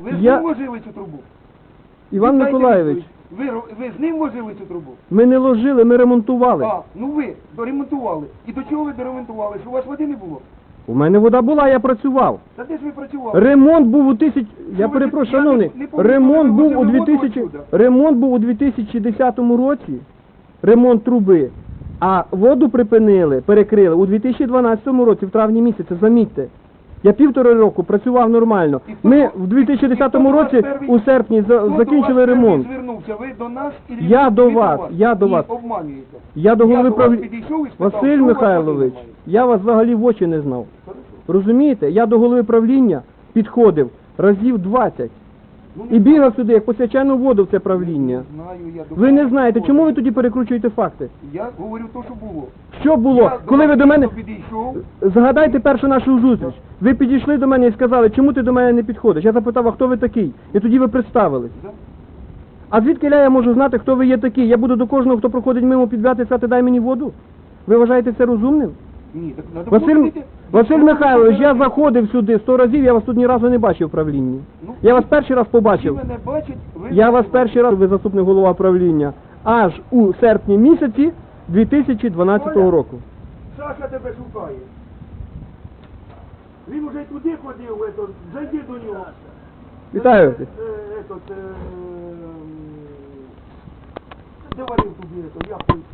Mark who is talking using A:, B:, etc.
A: Ви з ним ложили цю трубу?
B: Іван Миколаївич,
A: Ви з ним ложили цю трубу?
B: ми не ложили, ми ремонтували.
A: А, ну ви доремонтували. І до чого ви доремонтували? Що у вас води не було?
B: У мене вода була, я працював.
A: Та де ж ви працювали?
B: Ремонт був у я
A: ви
B: перепрошую,
A: я
B: шановний,
A: не помню,
B: ремонт
A: коли ви
B: був у
A: возили
B: 2000,
A: воду
B: ремонт був у 2010 році, ремонт труби, а воду припинили, перекрили у 2012 році, в травні місяці, замітьте. Я 1,5 року працював нормально. Ми в 2010 році у серпні закінчили ремонт.
A: Звернувся ви до нас і
B: Я до вас.
A: обманюєте.
B: Я до голови правління.
A: підійшов і спитав,
B: Василь
A: що у вас
B: Михайлович,
A: води немає.
B: я вас взагалі в очі не знав.
A: Хорошо.
B: Розумієте? Я до голови правління підходив разів 20. І бігав сюди, як по свячену воду в це правління.
A: Знаю, я до
B: Ви не
A: вас
B: знаєте,
A: підходжу.
B: чому ви тоді перекручуєте факти?
A: Я говорю то, що було.
B: Що було?
A: Я
B: Коли ви до мене...
A: підійшов,
B: Згадайте першу нашу зустріч. Ви підійшли до мене і сказали, чому ти до мене не підходиш? Я запитав, а хто ви такий? І тоді ви представились.
A: да?
B: А звідки я можу знати, хто ви є такий? Я буду до кожного, хто проходить мимо, підбігати і сказати, дай мені воду? Ви вважаєте це розумним?
A: Ні, так надо було
B: Василь
A: ходити.
B: Михайлович, я заходив сюди 100 разів, я вас тут ні разу не бачив в правлінні.
A: Ну,
B: Я вас перший раз
A: Всі
B: побачив.
A: мене бачать, ви
B: Я
A: мене
B: вас
A: бачите.
B: перший раз, ви заступник голова правління, аж у серпні місяці 2012 року.
A: Саша тебе шукає. Він уже й туди ходив, зайди до нього.
B: Вітаю.
A: Де варив тобі, як той